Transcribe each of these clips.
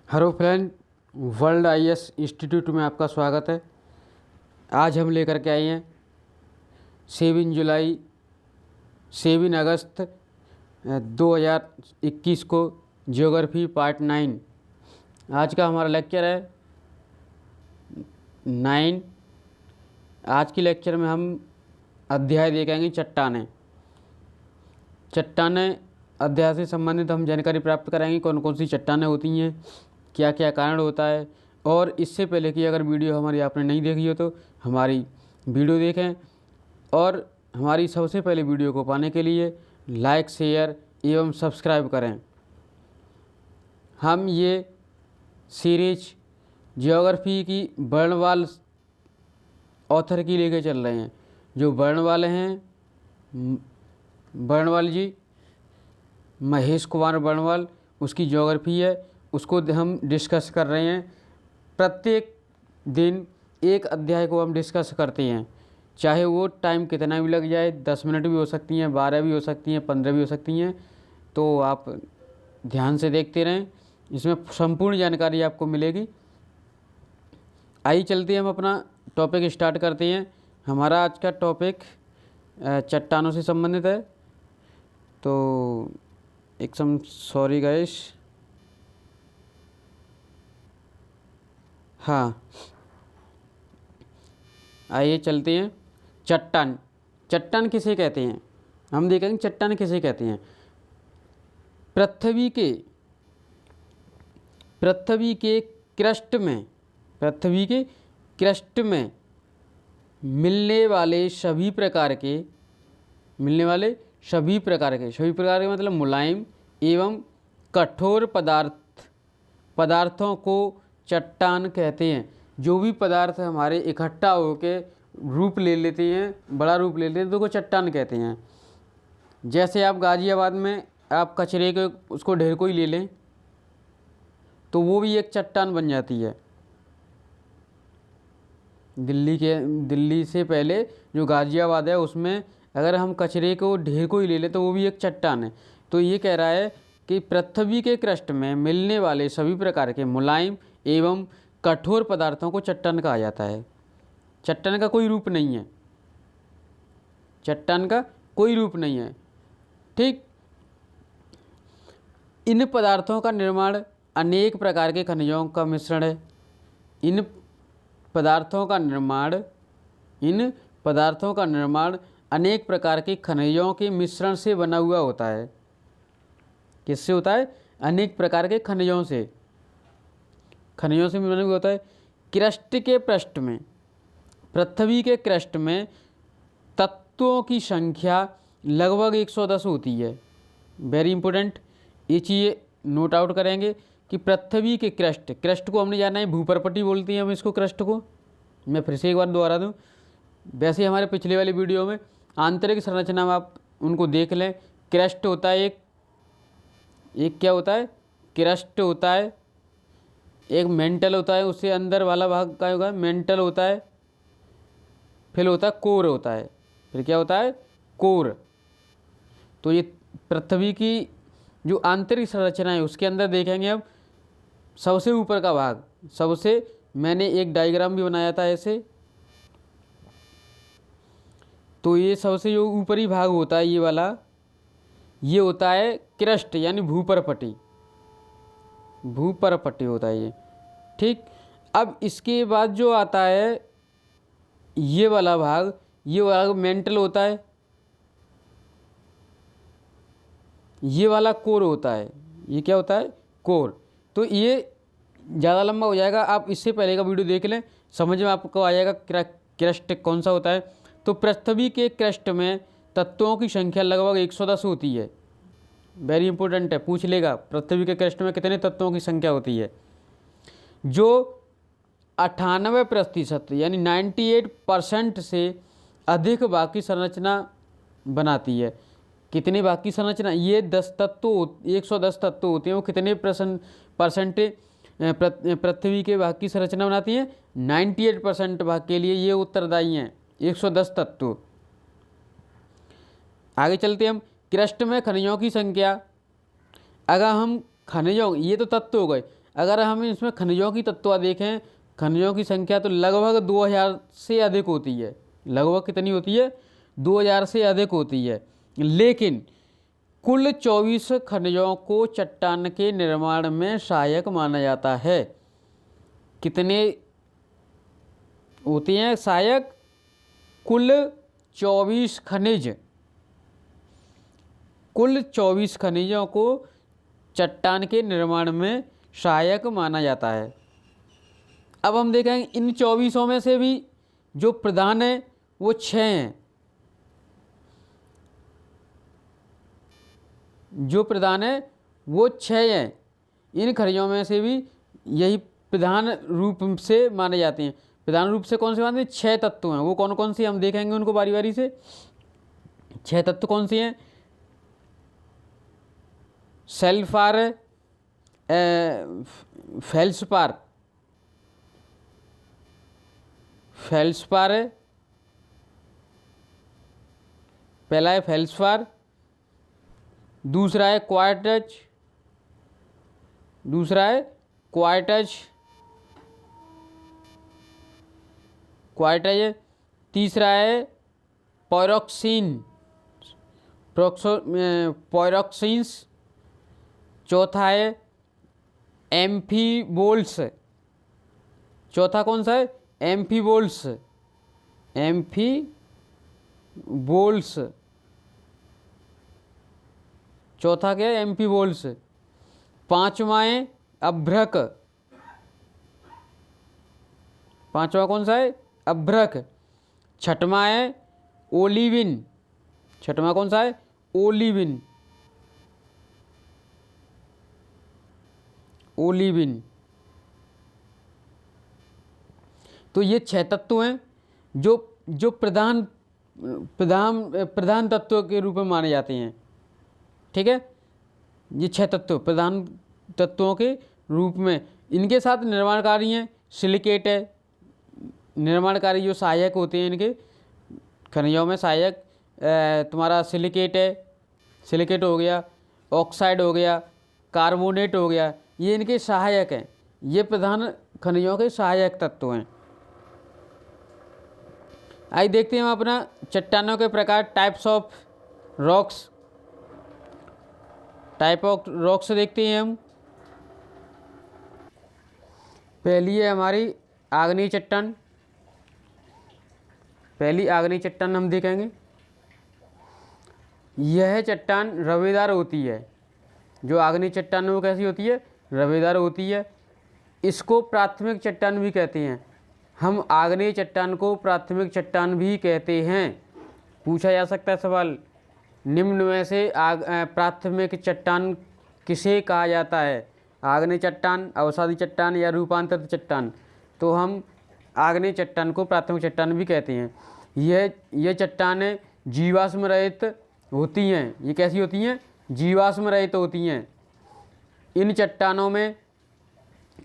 Hello friend, world IAS institute में आपका स्वागत है। आज हम लेकर के आए हैं 7 अगस्त 2021 को ज्योग्राफी पार्ट 9। आज का हमारा लेक्चर है 9। आज के लेक्चर में हम अध्याय देखेंगे चट्टानें। चट्टानें अध्याय से संबंधित हम जानकारी प्राप्त कराएंगे, कौन कौन सी चट्टानें होती हैं, क्या क्या कारण होता है। और इससे पहले कि अगर वीडियो हमारी आपने नहीं देखी हो तो हमारी वीडियो देखें, और हमारी सबसे पहले वीडियो को पाने के लिए लाइक, शेयर एवं सब्सक्राइब करें। हम ये सीरीज ज्योग्राफी की वर्णवाल ऑथर की लेके चल रहे हैं। जो वर्णवाल हैं, वर्णवाल जी महेश कुमार वर्णवाल, उसकी ज्योग्राफी है, उसको हम डिस्कस कर रहे हैं। प्रत्येक दिन एक अध्याय को हम डिस्कस करते हैं, चाहे वो टाइम कितना भी लग जाए, 10 मिनट भी हो सकती हैं, 12 भी हो सकती हैं, 15 भी हो सकती हैं। तो आप ध्यान से देखते रहें, इसमें संपूर्ण जानकारी आपको मिलेगी। आइए चलते हैं, हम अपना टॉपिक स्टार्ट करते हैं। हमारा आज का टॉपिक चट्टानों से संबंधित है। तो एकदम सॉरी गाइस, हाँ आइए चलते हैं। चट्टान, चट्टान किसे कहते हैं हम देखेंगे। चट्टान किसे कहते हैं? पृथ्वी के क्रस्ट में, पृथ्वी के क्रस्ट में मिलने वाले सभी प्रकार के मतलब मुलायम एवं कठोर पदार्थों को चट्टान कहते हैं। जो भी पदार्थ हमारे इकट्ठा होकर रूप ले लेते हैं, बड़ा रूप ले लेते हैं, तो उसको चट्टान कहते हैं। जैसे आप गाज़ियाबाद में आप कचरे के उसको ढेर को ही ले लें तो वो भी एक चट्टान बन जाती है। दिल्ली से पहले जो गाज़ियाबाद है उसमें अगर हम कचरे को ढेर को ही ले लें तो वो भी एक चट्टान है। तो ये कह रहा है कि पृथ्वी के क्रस्ट में मिलने वाले सभी प्रकार के मुलायम एवं कठोर पदार्थों को चट्टान कहा जाता है। चट्टान का कोई रूप नहीं है, चट्टान का कोई रूप नहीं है। ठीक, इन पदार्थों का निर्माण अनेक प्रकार के खनिजों का मिश्रण है। इन पदार्थों का निर्माण अनेक प्रकार के खनिजों के मिश्रण से बना हुआ होता है। किससे होता है? अनेक प्रकार के खनिजों से बना हुआ होता है। क्रस्ट के पृष्ठ में, पृथ्वी के क्रस्ट में तत्वों की संख्या लगभग 110 होती है। वेरी इंपॉर्टेंट, ये चीज़ नोट आउट करेंगे कि पृथ्वी के क्रस्ट को हमने जाना है भूपरपटी बोलते हैं हम इसको। क्रस्ट को मैं फिर से एक बार दोहरा दूँ। वैसे हमारे पिछले वाली वीडियो में आंतरिक संरचना में आप उनको देख लें। क्रस्ट होता है एक क्या होता है? क्रस्ट होता है, एक मेंटल होता है, उससे अंदर वाला भाग क्या होगा? मेंटल होता है। फिर होता है कोर होता है। फिर क्या होता है? कोर। तो ये पृथ्वी की जो आंतरिक संरचना है उसके अंदर देखेंगे अब सबसे ऊपर का भाग, मैंने एक डायग्राम भी बनाया था ऐसे। तो ये सबसे जो ऊपरी भाग होता है ये वाला, ये होता है क्रस्ट यानी भूपरपटी होता है ये। ठीक, अब इसके बाद जो आता है ये वाला भाग मेंटल होता है, ये वाला कोर होता है। ये क्या होता है? कोर। तो ये ज़्यादा लंबा हो जाएगा, आप इससे पहले का वीडियो देख लें, समझ में आपको आ जाएगा क्रस्ट कौन सा होता है। तो पृथ्वी के क्रस्ट में तत्वों की संख्या लगभग 110 होती है। वेरी इंपॉर्टेंट है, पूछ लेगा पृथ्वी के क्रस्ट में कितने तत्वों की संख्या होती है। जो 98% यानी 98% से अधिक बाकी संरचना बनाती है। कितने बाकी संरचना? ये 110 तत्व होते हैं। वो कितने परसेंट पृथ्वी के भाग की संरचना बनाती है? 98% भाग के लिए ये उत्तरदायी हैं 110 तत्व। आगे चलते हम। क्रस्ट में खनिजों की संख्या, अगर हम खनिजों, ये तो तत्व हो गए, अगर हम इसमें खनिजों की तत्व देखें, खनिजों की संख्या तो लगभग 2000 से अधिक होती है। लगभग कितनी होती है? 2000 से अधिक होती है। लेकिन कुल 24 खनिजों को चट्टान के निर्माण में सहायक माना जाता है। कितने होते हैं सहायक? कुल 24 खनिज, कुल 24 खनिजों को चट्टान के निर्माण में सहायक माना जाता है। अब हम देखेंगे इन 24 में से भी जो प्रधान है वो 6 हैं। जो प्रधान है वो 6 हैं। इन खनिजों में से भी यही प्रधान रूप से माने जाते हैं। प्रधान रूप से कौन से मानते हैं? 6 तत्व हैं। वो कौन कौन से हम देखेंगे उनको बारी बारी से। 6 तत्व कौन से हैं? सल्फर, फेल्सपार, फेल्सपार है, पहला है फेल्सपार, दूसरा है क्वार्टज, दूसरा है क्वार्टज, क्वार्टज, तीसरा है पैरोक्सिन, पैरोक्सिन्स, चौथा है एम्फीबोल्स। चौथा कौन सा है? एम्फीबोल्स, एम्फीबोल्स। चौथा क्या है? एम्फीबोल्स। पांचवा है अभ्रक। पांचवा कौन सा है? अभ्रक। छठवां है ओलिविन। छठवां कौन सा है? Olivine, olivine. तो ये 6 तत्व हैं जो प्रधान तत्व के रूप में माने जाते हैं। ठीक है, ये 6 तत्व प्रधान तत्वों के रूप में। इनके साथ निर्माणकारी हैं, सिलिकेट है, निर्माणकारी जो सहायक होते हैं इनके खनिजों में सहायक, तुम्हारा सिलिकेट है, सिलिकेट हो गया, ऑक्साइड हो गया, कार्बोनेट हो गया, ये इनके सहायक हैं। ये प्रधान खनिजों के सहायक तत्व हैं। आइए देखते हैं हम अपना चट्टानों के प्रकार, types of rocks. Type of rocks देखते हैं हम। पहली है हमारी आग्नेय चट्टान। पहली आग्नेय चट्टान हम देखेंगे। यह चट्टान रवेदार होती है। जो आग्नेय चट्टान है वो कैसी होती है? रवेदार होती है। इसको प्राथमिक चट्टान भी कहते हैं। हम आग्नेय चट्टान को प्राथमिक चट्टान भी कहते हैं। पूछा जा सकता है सवाल, निम्न में से प्राथमिक चट्टान किसे कहा जाता है? आग्नेय चट्टान, अवसादी चट्टान या रूपांतरित चट्टान? तो हम आग्नेय चट्टान को प्राथमिक चट्टान भी कहते हैं। यह चट्टानें जीवाश्म रहित होती हैं। ये कैसी होती हैं? जीवाश्म रहित होती हैं। इन चट्टानों में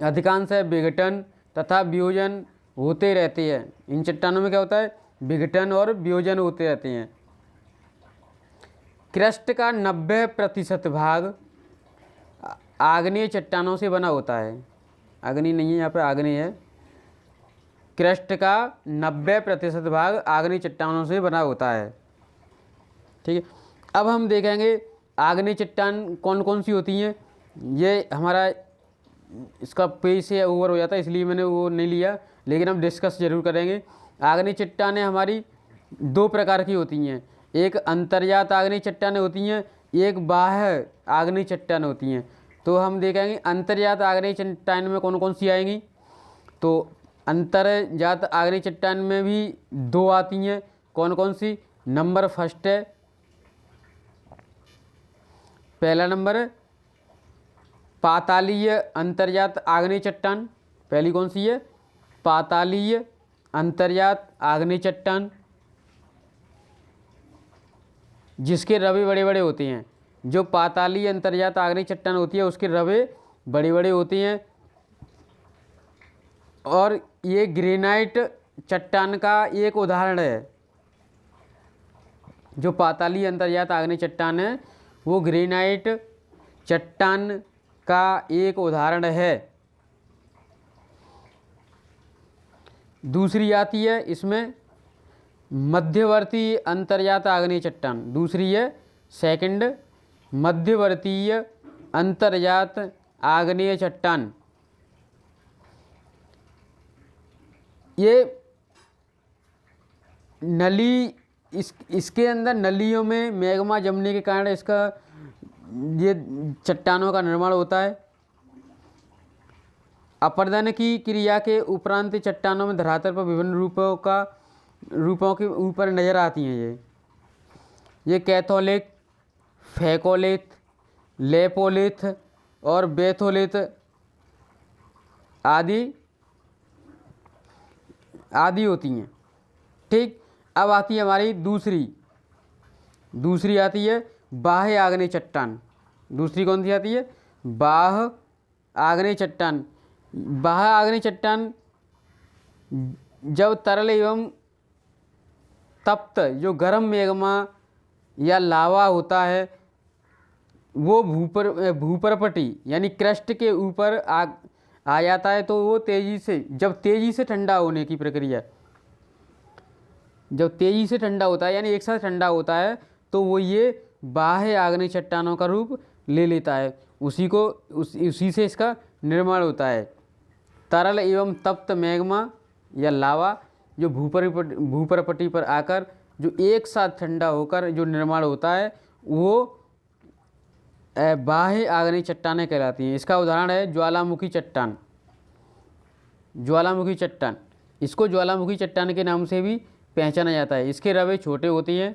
अधिकांश विघटन तथा वियोजन होते रहते हैं। इन चट्टानों में क्या होता है? विघटन और वियोजन होते रहते हैं। क्रस्ट का 90% भाग आग्नेय चट्टानों से बना होता है। अग्नि नहीं है यहाँ पे, आग्नेय है। क्रस्ट का 90% भाग आग्नेय चट्टानों से बना होता है। ठीक है, अब हम देखेंगे आग्नेय चट्टान कौन कौन सी होती हैं। ये हमारा इसका पेज से ओवर हो जाता है, इसलिए मैंने वो नहीं लिया, लेकिन हम डिस्कस जरूर करेंगे। आग्नेय चट्टानें हमारी 2 प्रकार की होती हैं। एक अंतर्जात आग्नेय चट्टानें होती हैं, एक बाह्य आग्नेय चट्टान होती हैं। तो हम देखेंगे अंतर्जात आग्नेय चट्टान में कौन कौन सी आएंगी। तो अंतर्जात आग्नेय चट्टान में भी 2 आती हैं। कौन कौन सी? नंबर फर्स्ट है, पहला नंबर है पातालीय अंतर्जात आग्नेय चट्टान। पहली कौन सी है? पातालीय अंतर्जात आग्नेय चट्टान, जिसके रवे बड़े बड़े होते हैं। जो पातालीय अंतर्जात आग्नेय चट्टान होती है उसके रवे बड़े बड़े होते हैं। और ये ग्रेनाइट चट्टान का एक उदाहरण है। जो पातालीय अंतर्जात आग्नेय चट्टान है वो ग्रेनाइट चट्टान का एक उदाहरण है। दूसरी आती है इसमें मध्यवर्ती अंतर्जात आग्नेय चट्टान, दूसरी है सेकंड मध्यवर्तीय अंतर्जात आग्नेय चट्टान। ये नली इसके अंदर नलियों में मैग्मा जमने के कारण इसका ये चट्टानों का निर्माण होता है। अपरदन की क्रिया के उपरांत चट्टानों में धरातल पर विभिन्न रूपों के ऊपर नजर आती हैं। ये कैथोलिथ, फैकोलिथ, लेपोलिथ और बेथोलिथ आदि होती हैं। ठीक, अब आती है हमारी दूसरी आती है बाह्य आग्नेय चट्टान। दूसरी कौन सी आती है? बाह्य आग्नेय चट्टान। बाह्य आग्नेय चट्टान जब तरल एवं तप्त जो गर्म मैग्मा या लावा होता है वो भूपरपटी यानी क्रस्ट के ऊपर आ जाता है, तो वो तेजी से ठंडा होने की प्रक्रिया, जब तेजी से ठंडा होता है यानी एक साथ ठंडा होता है तो वो ये बाह्य आग्नेय चट्टानों का रूप ले लेता है। उसी से इसका निर्माण होता है। तरल एवं तप्त मैग्मा या लावा जो भूपरपटी पर आकर जो एक साथ ठंडा होकर जो निर्माण होता है वो बाह्य आग्नेय चट्टानें कहलाती हैं। इसका उदाहरण है ज्वालामुखी चट्टान। ज्वालामुखी चट्टान, इसको ज्वालामुखी चट्टान के नाम से भी पहचाना जाता है। इसके रवे छोटे होते हैं।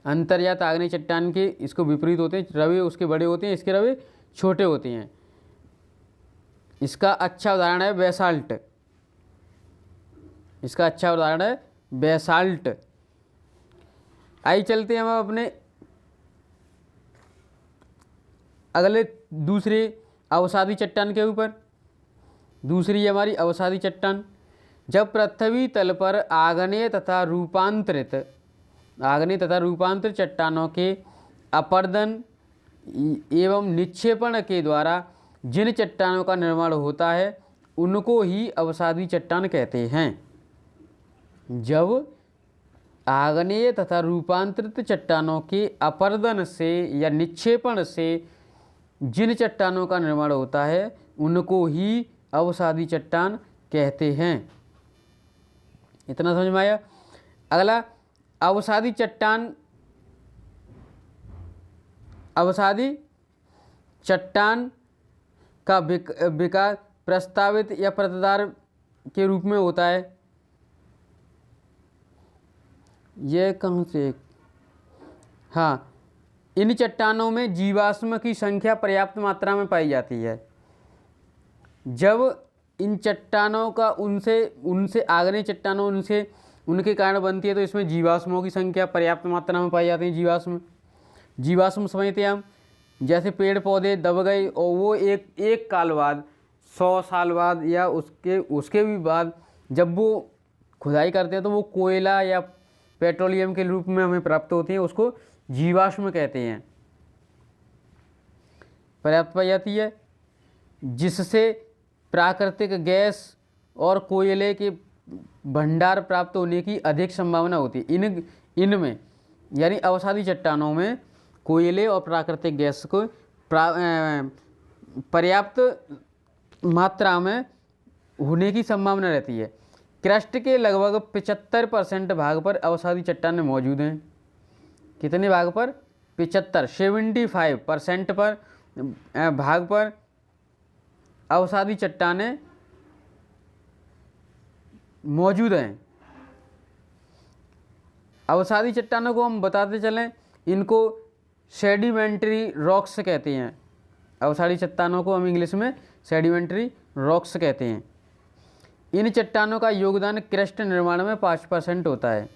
अंतर्जात आग्नेय चट्टान के इसको विपरीत होते हैं, रवे उसके बड़े होते हैं, इसके रवे छोटे होते हैं। इसका अच्छा उदाहरण है बेसाल्ट। इसका अच्छा उदाहरण है बेसाल्ट। आइए चलते हैं हम अपने अगले दूसरे अवसादी चट्टान के ऊपर। दूसरी हमारी अवसादी चट्टान। जब पृथ्वी तल पर आग्नेय तथा रूपांतरित चट्टानों के अपर्दन एवं निक्षेपण के द्वारा जिन चट्टानों का निर्माण होता है उनको ही अवसादी चट्टान कहते हैं। जब आग्नेय तथा रूपांतरित चट्टानों के अपर्दन से या निक्षेपण से जिन चट्टानों का निर्माण होता है उनको ही अवसादी चट्टान कहते हैं। इतना समझ में आया? अगला अवसादी चट्टान का विकास प्रस्तावित या प्रतिदार के रूप में होता है। ये कहाँ से? हाँ, इन चट्टानों में जीवाश्म की संख्या पर्याप्त मात्रा में पाई जाती है। जब इन चट्टानों का उनसे आग्नेय चट्टानों उनके कारण बनती है तो इसमें जीवाश्मों की संख्या पर्याप्त मात्रा में पाई जाती है। जीवाश्म समझते हैं हम, जैसे पेड़ पौधे दब गए और वो एक काल बाद 100 साल बाद या उसके भी बाद जब वो खुदाई करते हैं तो वो कोयला या पेट्रोलियम के रूप में हमें प्राप्त होती हैं, उसको जीवाश्म कहते हैं। पर्याप्त पाई जाती है, जिससे प्राकृतिक गैस और कोयले के भंडार प्राप्त होने की अधिक संभावना होती है। इनमें यानी अवसादी चट्टानों में कोयले और प्राकृतिक गैस को पर्याप्त मात्रा में होने की संभावना रहती है। क्रस्ट के लगभग 75% भाग पर अवसादी चट्टानें मौजूद हैं। कितने भाग पर? 75% पर भाग पर अवसादी चट्टानें मौजूद हैं। अवसादी चट्टानों को हम बताते चलें, इनको सेडिमेंट्री रॉक्स कहते हैं। अवसादी चट्टानों को हम इंग्लिश में सेडिमेंट्री रॉक्स कहते हैं। इन चट्टानों का योगदान क्रस्ट निर्माण में 5% होता है।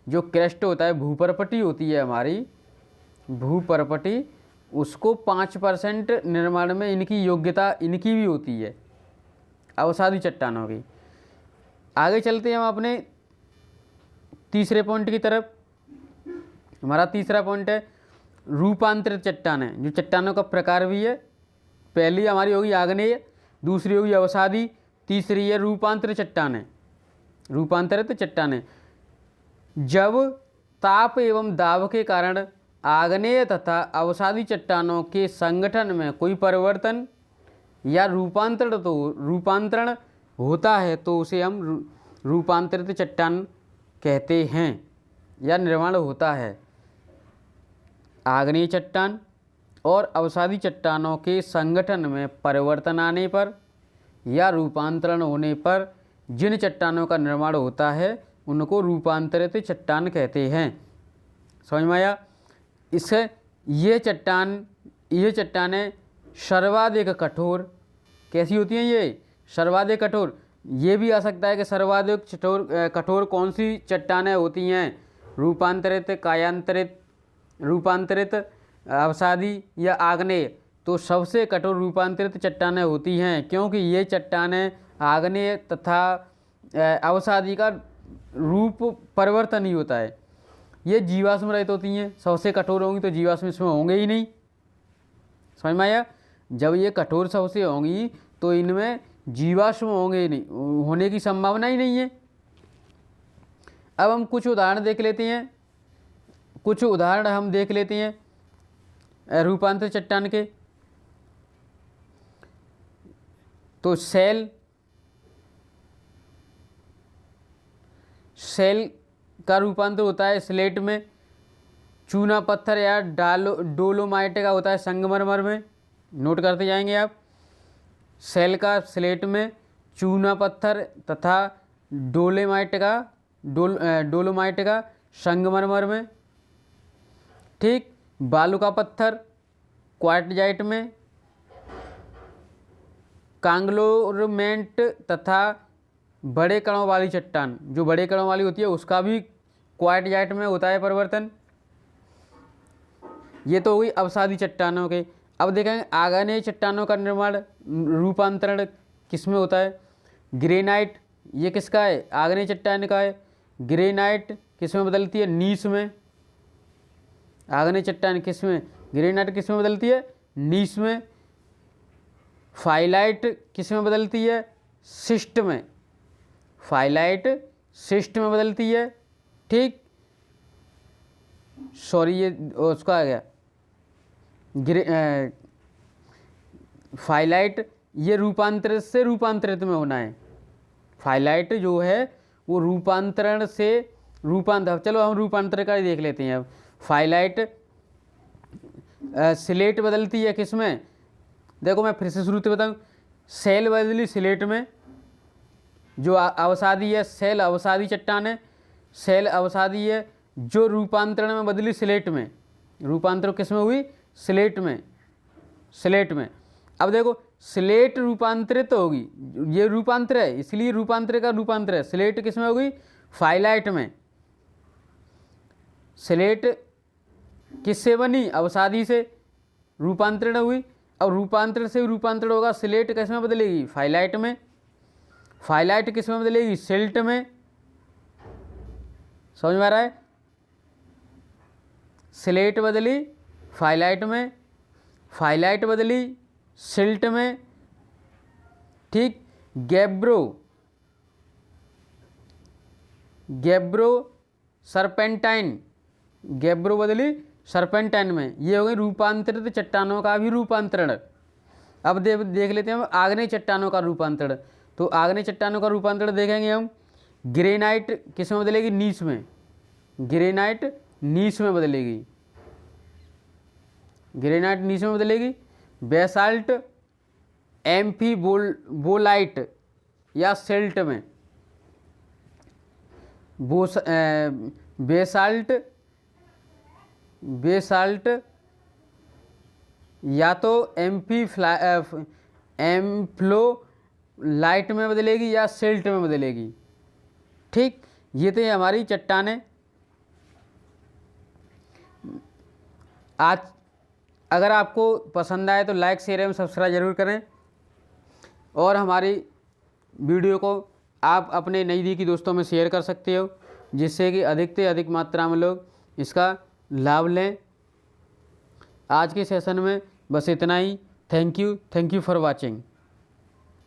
जो क्रस्ट होता है, भूपरपटी होती है हमारी, भूपरपटी, उसको 5% निर्माण में इनकी योग्यता इनकी भी होती है, अवसादी चट्टानों की। आगे चलते हैं हम अपने तीसरे पॉइंट की तरफ। हमारा तीसरा पॉइंट है रूपांतरित चट्टानें, जो चट्टानों का प्रकार भी है। पहली हमारी होगी आग्नेय, दूसरी होगी अवसादी, तीसरी है रूपांतरित चट्टानें। रूपांतरित चट्टानें जब ताप एवं दाब के कारण आग्नेय तथा अवसादी चट्टानों के संगठन में कोई परिवर्तन या रूपांतरण होता है तो उसे हम रूपांतरित चट्टान कहते हैं या निर्माण होता है। आग्नेय चट्टान और अवसादी चट्टानों के संगठन में परिवर्तन आने पर या रूपांतरण होने पर जिन चट्टानों का निर्माण होता है उनको रूपांतरित चट्टान कहते हैं। समझ में आया? इससे ये चट्टानें सर्वाधिक कठोर कैसी होती हैं? ये सर्वाधिक कठोर। ये भी आ सकता है कि सर्वाधिक कठोर कौन सी चट्टानें होती हैं? रूपांतरित, कायांतरित, रूपांतरित, अवसादी या आग्नेय। तो सबसे कठोर रूपांतरित चट्टानें होती हैं, क्योंकि ये चट्टानें आग्नेय तथा अवसादी का रूप परिवर्तन ही होता है। ये जीवाश्म रहित होती हैं। सबसे कठोर होंगी तो जीवाश्म इसमें होंगे ही नहीं। समझ में आया? जब ये कठोर सबसे होंगी तो इनमें जीवाश्म होंगे ही नहीं, होने की संभावना ही नहीं है। अब हम कुछ उदाहरण देख लेते हैं रूपांतरित चट्टान के। तो सेल का रूपांतर होता है स्लेट में, चूना पत्थर या डोलोमाइट का होता है संगमरमर में। नोट करते जाएंगे आप। सेल का स्लेट में, चूना पत्थर तथा डोलोमाइट का संगमरमर में। ठीक। बालू का पत्थर क्वार्टजाइट में, कांग्लोमेंट तथा बड़े कणों वाली चट्टान, जो बड़े कणों वाली होती है उसका भी क्वार्टजाइट में होता है परिवर्तन। ये तो हुई अवसादी चट्टानों के। अब देखेंगे आग्नेय चट्टानों का निर्माण, रूपांतरण किसमें होता है? ग्रेनाइट, ये किसका है? आग्नेय चट्टान का है। ग्रेनाइट किसमें बदलती है? नीस में। आग्नेय चट्टान किसमें? ग्रेनाइट किसमें बदलती है? नीस में। फाइलाइट किसमें बदलती है? सिस्ट में। फाइलाइट सिस्ट में बदलती है। ठीक। सॉरी, ये उसका आ गया फाइलाइट। ये रूपांतरित से रूपांतरित में होना है। फाइलाइट जो है वो रूपांतरण से चलो हम रूपांतर का ही देख लेते हैं। अब फाइलाइट स्लेट बदलती है किसमें? देखो मैं फिर से शुरू से बताऊँ। सेल बदली स्लेट में, जो अवसादी है सेल अवसादी चट्टान है। सेल अवसादी है जो रूपांतरण में बदली स्लेट में। रूपांतरण किसमें हुई? स्लेट में। अब देखो स्लेट रूपांतरित होगी, ये रूपांतर है इसलिए रूपांतर का रूपांतर है। स्लेट किसमें होगी? फाइलाइट में। स्लेट किससे बनी? अवसादी से रूपांतरण हुई। अब रूपांतरण से रूपांतरण होगा, स्लेट किसमें बदलेगी? फाइलाइट में। फाइलाइट किसमें बदलेगी? सिल्ट में। समझ में आ रहा है? स्लेट बदली फाइलाइट में, फाइलाइट बदली सिल्ट में। ठीक। गैब्रो सरपेंटाइन, गैब्रो बदली सरपेंटाइन में। ये हो गई रूपांतरित चट्टानों का भी रूपांतरण। अब देख लेते हैं हम आग्नेय चट्टानों का रूपांतरण। तो आग्नेय चट्टानों का रूपांतरण देखेंगे हम। ग्रेनाइट किस में बदलेगी? नीस में। ग्रेनाइट नीस में बदलेगी। ग्रेनाइट नीस में बदलेगी। बेसाल्ट एम्फीबोलाइट या सिल्ट में। बेसाल्ट या तो एम्फ्लोलाइट में बदलेगी या सिल्ट में बदलेगी। ठीक। ये तो हमारी चट्टानें। आज अगर आपको पसंद आए तो लाइक शेयर एवं सब्सक्राइब जरूर करें, और हमारी वीडियो को आप अपने नज़दीकी दोस्तों में शेयर कर सकते हो, जिससे कि अधिक से अधिक मात्रा में लोग इसका लाभ लें। आज के सेशन में बस इतना ही। Thank you for watching.